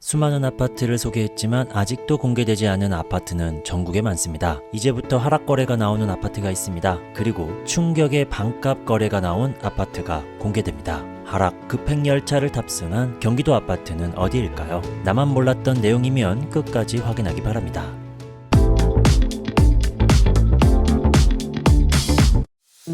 수많은 아파트를 소개했지만 아직도 공개되지 않은 아파트는 전국에 많습니다. 이제부터 하락 거래가 나오는 아파트가 있습니다. 그리고 충격의 반값 거래가 나온 아파트가 공개됩니다. 하락 급행열차를 탑승한 경기도 아파트는 어디일까요? 나만 몰랐던 내용이면 끝까지 확인하기 바랍니다.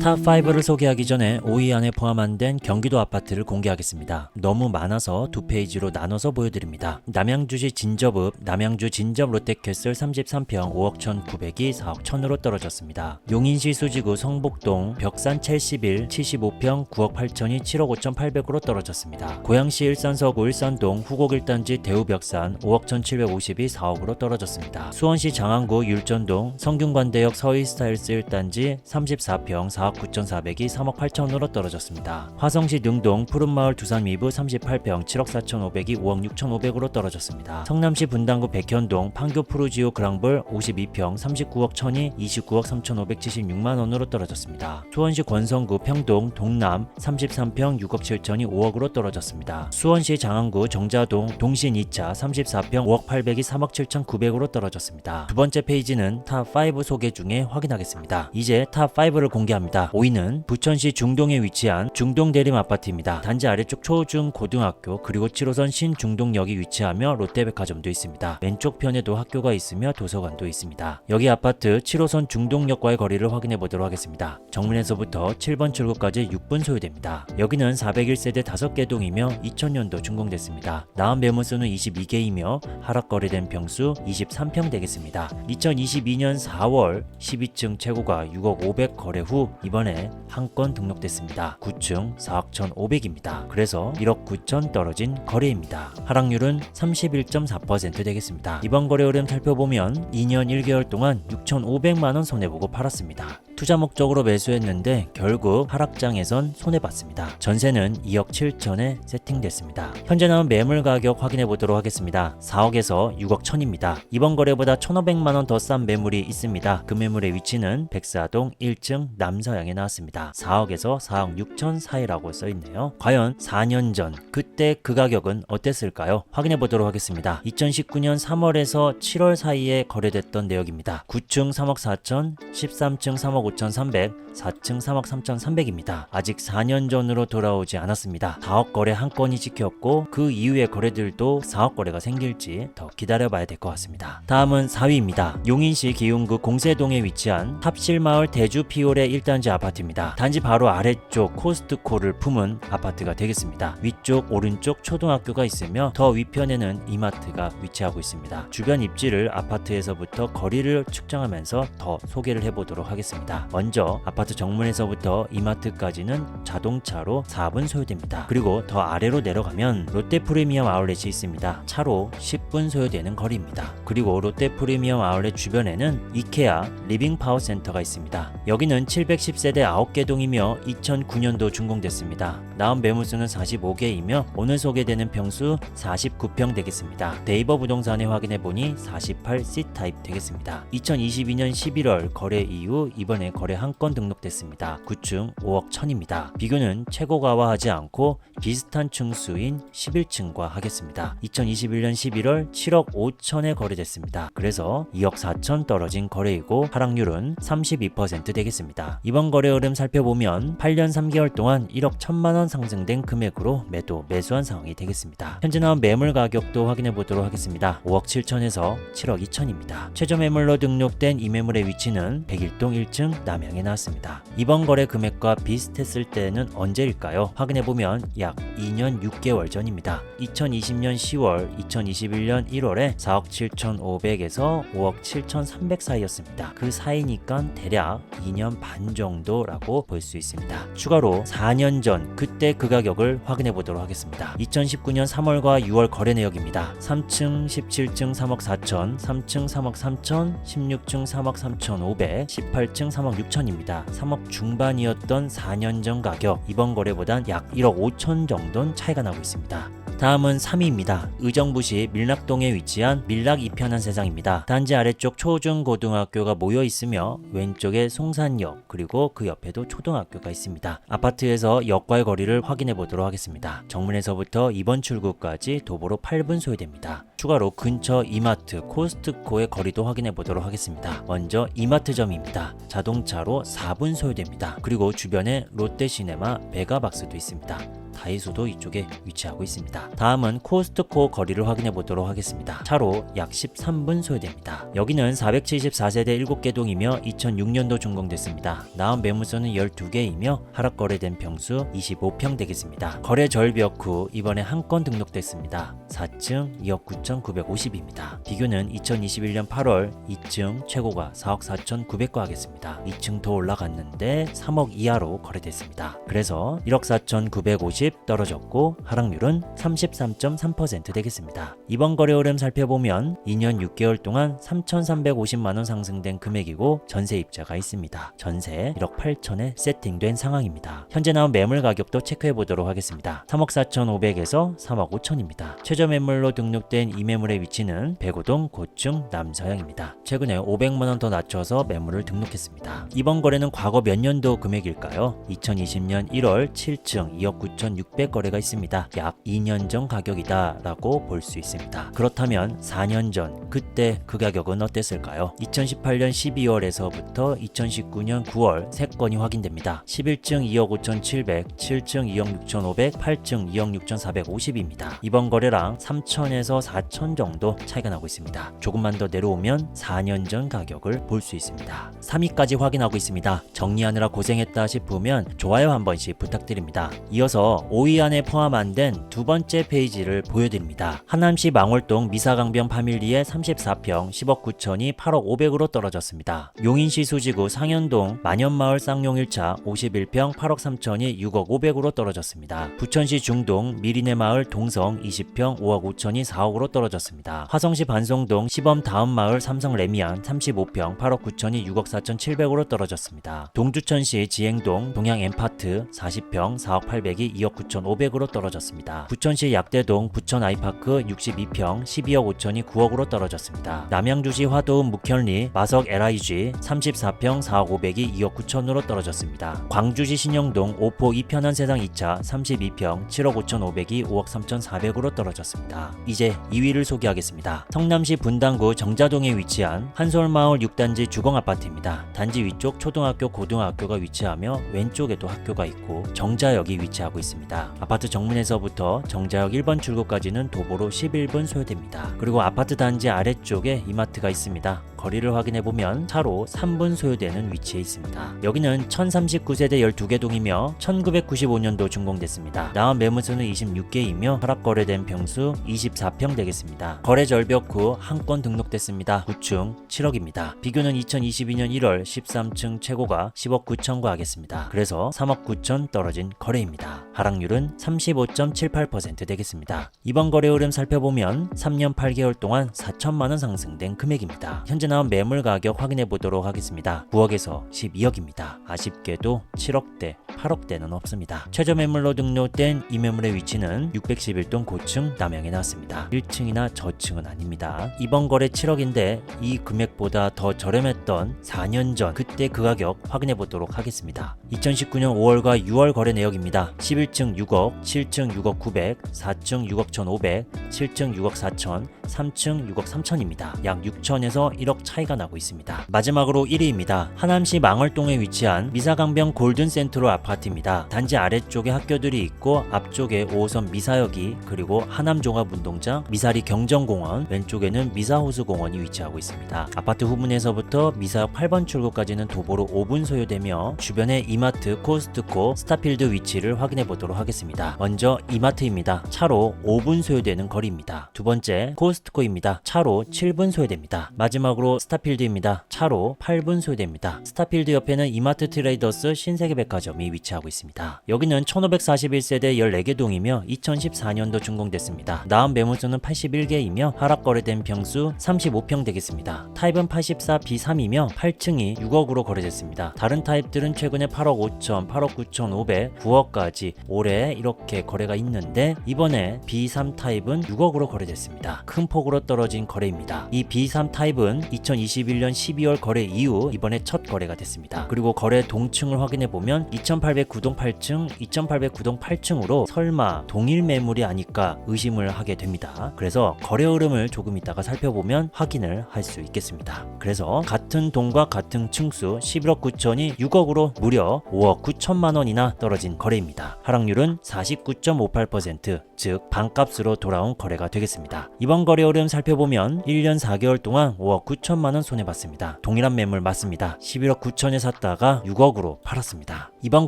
탑5를 소개하기 전에 5위 안에 포함 안 된 경기도 아파트를 공개하겠습니다. 너무 많아서 두 페이지로 나눠서 보여드립니다. 남양주시 진접읍 남양주 진접 롯데캐슬 33평 5억 1,900이 4억 1,000으로 떨어졌습니다. 용인시 수지구 성북동 벽산 첼시빌 75평 9억 8천이 7억 5,800으로 떨어졌습니다. 고양시 일산 서구 일산동 후곡 1단지 대우벽산 5억 1,750이 4억으로 떨어졌습니다. 수원시 장안구 율전동 성균관대역 서희스타일스 1단지 34평 4억 9,400이 3억 8천으로 떨어졌습니다. 화성시 능동 푸른마을 두산미부 38평 7억 4,500이 5억 6,500으로 떨어졌습니다. 성남시 분당구 백현동 판교 푸르지오 그랑블 52평 39억 1,000이 29억 3,576만원으로 떨어졌습니다. 수원시 권성구 평동 동남 33평 6억 7천이 5억으로 떨어졌습니다. 수원시 장안구 정자동 동신 2차 34평 5억 800이 3억 7,900으로 떨어졌습니다. 두 번째 페이지는 탑5 소개 중에 확인하겠습니다. 이제 탑5를 공개합니다. 5위는 부천시 중동에 위치한 중동대림 아파트입니다. 단지 아래쪽 초, 중, 고등학교 그리고 7호선 신중동역이 위치하며 롯데백화점도 있습니다. 왼쪽 편에도 학교가 있으며 도서관도 있습니다. 여기 아파트 7호선 중동역과의 거리를 확인해 보도록 하겠습니다. 정문에서부터 7번 출구까지 6분 소요됩니다. 여기는 401세대 5개 동이며 2000년도 준공됐습니다. 나온 매물수는 22개이며 하락 거래된 평수 23평 되겠습니다. 2022년 4월 12층 최고가 6억 500 거래 후 이번에 한 건 등록됐습니다. 9층 4억 1,500입니다. 그래서 1억 9천 떨어진 거래입니다. 하락률은 31.4% 되겠습니다. 이번 거래 흐름 살펴보면 2년 1개월 동안 6,500만원 손해보고 팔았습니다. 투자 목적으로 매수했는데 결국 하락장에선 손해봤습니다. 전세는 2억 7천에 세팅됐습니다. 현재 나온 매물 가격 확인해 보도록 하겠습니다. 4억에서 6억 1천입니다. 이번 거래보다 1,500만원 더 싼 매물이 있습니다. 그 매물의 위치는 백사동 1층 남서양에 나왔습니다. 4억에서 4억 6천 사이라고 써있네요. 과연 4년 전 그때 그 가격은 어땠을까요? 확인해 보도록 하겠습니다. 2019년 3월에서 7월 사이에 거래됐던 내역입니다. 9층 3억 4천, 13층 3억 5,300, 4층 3억 3,300입니다. 아직 4년 전으로 돌아오지 않았습니다. 4억 거래 한 건이 찍혔고 그 이후의 거래들도 4억 거래가 생길지 더 기다려봐야 될 것 같습니다. 다음은 4위입니다. 용인시 기흥구 공세동에 위치한 탑실마을 대주 피올의 1단지 아파트입니다. 단지 바로 아래쪽 코스트코를 품은 아파트가 되겠습니다. 위쪽 오른쪽 초등학교가 있으며 더 위편에는 이마트가 위치하고 있습니다. 주변 입지를 아파트에서부터 거리를 측정하면서 더 소개를 해보도록 하겠습니다. 먼저 아파트 정문에서부터 이마트까지는 자동차로 4분 소요됩니다. 그리고 더 아래로 내려가면 롯데 프리미엄 아울렛이 있습니다. 차로 10분 소요되는 거리입니다. 그리고 롯데 프리미엄 아울렛 주변에는 이케아 리빙 파워 센터가 있습니다. 여기는 710세대 9개 동이며 2009년도 준공됐습니다. 나온 매물수는 45개이며 오늘 소개되는 평수 49평 되겠습니다. 네이버 부동산에 확인해보니 48C 타입 되겠습니다. 2022년 11월 거래 이후 이번에 거래 한 건 등록됐습니다. 9층 5억 1천입니다. 비교는 최고가와 하지 않고 비슷한 층수인 11층과 하겠습니다. 2021년 11월 7억 5천에 거래됐습니다. 그래서 2억 4천 떨어진 거래이고 하락률은 32% 되겠습니다. 이번 거래 흐름 살펴보면 8년 3개월 동안 1억 1천만원 상승된 금액으로 매수한 상황이 되겠습니다. 현재 나온 매물 가격도 확인해 보도록 하겠습니다. 5억 7천에서 7억 2천입니다. 최저 매물로 등록된 이 매물의 위치는 101동 1층 남양에 나왔습니다. 이번 거래 금액과 비슷했을 때는 언제일까요? 확인해보면 약 2년 6개월 전입니다. 2020년 10월, 2021년 1월에 4억 7,500에서 5억 7,300 사이였습니다. 그 사이니까 대략 2년 반 정도라고 볼 수 있습니다. 추가로 4년 전 그때 그 가격을 확인해 보도록 하겠습니다. 2019년 3월과 6월 거래 내역입니다. 3층 17층 3억 4천, 3층 3억 3천, 16층 3억 3,500, 18층 3억 6천입니다. 3억 중반이었던 4년 전 가격, 이번 거래보단 약 1억 5천 정도는 차이가 나고 있습니다. 다음은 3위입니다. 의정부시 밀락동에 위치한 밀락 이편한 세상입니다. 단지 아래쪽 초중고등학교가 모여 있으며 왼쪽에 송산역 그리고 그 옆에도 초등학교가 있습니다. 아파트에서 역과의 거리를 확인해 보도록 하겠습니다. 정문에서부터 2번 출구까지 도보로 8분 소요됩니다. 추가로 근처 이마트, 코스트코의 거리도 확인해 보도록 하겠습니다. 먼저 이마트점입니다. 자동차로 4분 소요됩니다. 그리고 주변에 롯데시네마, 메가박스도 있습니다. 다이소도 이쪽에 위치하고 있습니다. 다음은 코스트코 거리를 확인해 보도록 하겠습니다. 차로 약 13분 소요됩니다. 여기는 474세대 7개 동이며 2006년도 준공됐습니다. 나온 매물수는 12개이며 하락 거래된 평수 25평 되겠습니다. 거래 절벽 후 이번에 한 건 등록됐습니다. 4층 2억 9,950입니다. 비교는 2021년 8월 2층 최고가 4억 4,900거 하겠습니다. 2층 더 올라갔는데 3억 이하로 거래됐습니다. 그래서 1억 4,950 떨어졌고 하락률은 33.3% 되겠습니다. 이번 거래 흐름 살펴보면 2년 6개월 동안 3,350만원 상승된 금액이고 전세 입자가 있습니다. 전세 1억 8천에 세팅된 상황입니다. 현재 나온 매물 가격도 체크해 보도록 하겠습니다. 3억 4,500에서 3억 5천입니다. 최저 매물로 등록된 이 매물의 위치는 백오동 고층 남서양입니다. 최근에 500만원 더 낮춰서 매물을 등록했습니다. 이번 거래는 과거 몇 년도 금액일까요? 2020년 1월 7층 2억 9,600 거래가 있습니다. 약 2년 전 가격이다 라고 볼 수 있습니다. 그렇다면 4년 전 그때 그 가격은 어땠을까요? 2018년 12월에서부터 2019년 9월 3건이 확인됩니다. 11층 2억 5,700, 7층 2억 6,500, 8층 2억 6,450입니다. 이번 거래랑 3천에서 4천 정도 차이가 나고 있습니다. 조금만 더 내려오면 4년 전 가격을 볼 수 있습니다. 3위까지 확인하고 있습니다. 정리하느라 고생했다 싶으면 좋아요 한 번씩 부탁드립니다. 이어서 5위 안에 포함 안 된 두 번째 페이지를 보여드립니다. 하남시 망월동 미사강변 파밀리에 34평 10억 9천이 8억 500으로 떨어졌습니다. 용인시 수지구 상현동 만연마을 쌍용 1차 51평 8억 3천이 6억 500으로 떨어졌습니다. 부천시 중동 미리네 마을 동성 20평 5억 5천이 4억으로 떨어졌습니다. 화성시 반송동 시범 다음 마을 삼성 레미안 35평 8억 9천이 6억 4천 7백으로 떨어졌습니다. 동주천시 지행동 동양 엠파트 40평 4억 8백이 2억 9천 5백으로 떨어졌습니다. 부천시 약대동 부천 아이파크 62평 12억 5천이 9억으로 떨어졌습니다. 남양주시 화도읍 묵현리 마석 LIG 34평 4억 5백이 2억 9천으로 떨어졌습니다. 광주시 신영동 오포 이편한 세상 2차 32평 7억 5천 5백이 5억 3천 4백으로 떨어졌습니다. 이제 2위를 소개하겠습니다. 성남시 분당구 정자동에 위치한 한솔마을 6단지 주공아파트입니다. 단지 위쪽 초등학교 고등학교가 위치하며 왼쪽에도 학교가 있고 정자역이 위치하고 있습니다. 아파트 정문에서부터 정자역 1번 출구까지는 도보로 11분 소요됩니다. 그리고 아파트 단지 아래쪽에 이마트가 있습니다. 거리를 확인해보면 차로 3분 소요되는 위치에 있습니다. 여기는 1039세대 12개 동이며 1995년도 준공됐습니다. 나온 매물수는 26개이며 하락 거래된 평수 24평 되겠습니다. 거래 절벽 후 한 건 등록됐습니다. 9층 7억입니다. 비교는 2022년 1월 13층 최고가 10억 9천과 하겠습니다. 그래서 3억 9천 떨어진 거래입니다. 하락률은 35.78% 되겠습니다. 이번 거래 흐름 살펴보면 3년 8개월 동안 4천만원 상승된 금액입니다. 현재 나온 매물 가격 확인해 보도록 하겠습니다. 9억에서 12억입니다. 아쉽게도 7억대, 8억대는 없습니다. 최저 매물로 등록된 이 매물의 위치는 611동 고층 남양에 나왔습니다. 1층이나 저층은 아닙니다. 이번 거래 7억인데 이 금액보다 더 저렴했던 4년 전 그때 그 가격 확인해 보도록 하겠습니다. 2019년 5월과 6월 거래 내역입니다. 11층 6억, 7층 6억 900, 4층 6억 1,500, 7층 6억 4천, 3층 6억 3천입니다. 약 6천에서 1억 차이가 나고 있습니다. 마지막으로 1위입니다. 하남시 망월동에 위치한 미사강변 골든센트럴 아파트입니다. 단지 아래쪽에 학교들이 있고 앞쪽에 5호선 미사역이 그리고 하남종합운동장, 미사리 경정공원, 왼쪽에는 미사호수공원이 위치하고 있습니다. 아파트 후문에서부터 미사역 8번 출구까지는 도보로 5분 소요되며 주변에 이마트, 코스트코, 스타필드 위치를 확인해 보도록 하겠습니다. 먼저 이마트입니다. 차로 5분 소요되는 거리입니다. 두 번째 코스트코입니다. 차로 7분 소요됩니다. 마지막으로 스타필드입니다. 차로 8분 소요됩니다. 스타필드 옆에는 이마트 트레이더스 신세계백화점이 동이 위치하고 있습니다. 여기는 1541세대 14개 동이며 2014년도 준공됐습니다. 나온 매물수는 81개이며 하락 거래된 평수 35평 되겠습니다. 타입은 84B3이며 8층이 6억으로 거래됐습니다. 다른 타입들은 최근에 8억 5천, 8억 9천 5백, 9억까지 올해 이렇게 거래가 있는데 이번에 B3 타입은 6억으로 거래됐습니다. 큰 폭으로 떨어진 거래입니다. 이 B3 타입은 2021년 12월 거래 이후 이번에 첫 거래가 됐습니다. 그리고 거래 동층을 확인해 보면 2809동 8층, 2809동 8층으로 설마 동일 매물이 아닐까 의심을 하게 됩니다. 그래서 거래 흐름을 조금 이따가 살펴보면 확인을 할 수 있겠습니다. 그래서 같은 동과 같은 층수 11억 9천이 6억으로 무려 5억 9천만 원이나 떨어진 거래입니다. 하락률은 49.58%, 즉 반값으로 돌아온 거래가 되겠습니다. 이번 거래 흐름 살펴보면 1년 4개월 동안 5억 9천만 원 손해봤습니다. 동일한 매물 맞습니다. 11억 9천에 샀다가 6억으로 팔았습니다. 이번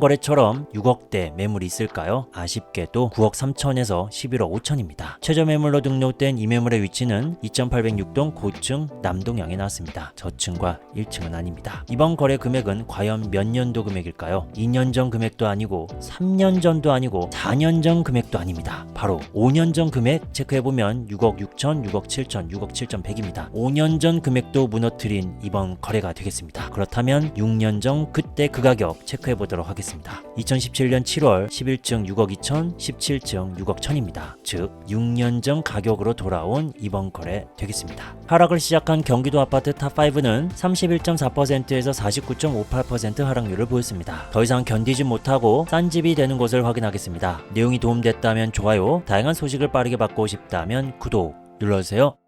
거래처럼 6억대 매물이 있을까요? 아쉽게도 9억 3천에서 11억 5천입니다. 최저 매물로 등록된 이 매물의 위치는 2806동 고층 남동향에 나왔습니다. 저층과 1층은 아닙니다. 이번 거래 금액은 과연 몇 년도 금액일까요? 2년 전 금액도 아니고 3년 전도 아니고 4년 전 금액도 아닙니다. 바로 5년 전 금액 체크해보면 6억 6천, 6억 7천, 6억 7천 100입니다. 5년 전 금액도 무너뜨린 이번 거래가 되겠습니다. 그렇다면 6년 전 그때 그 가격 체크해보도록 하겠습니다. 2017년 7월 11층 6억 2천, 17층 6억 1천입니다. 즉 6년 전 가격으로 돌아온 이번 거래 되겠습니다. 하락을 시작한 경기도 아파트 탑5는 31.4%에서 49.58% 하락률을 보였습니다. 더 이상 견디지 못하고 싼 집이 되는 곳을 확인하겠습니다. 내용이 도움됐다면 좋아요, 다양한 소식을 빠르게 받고 싶다면 구독 눌러주세요.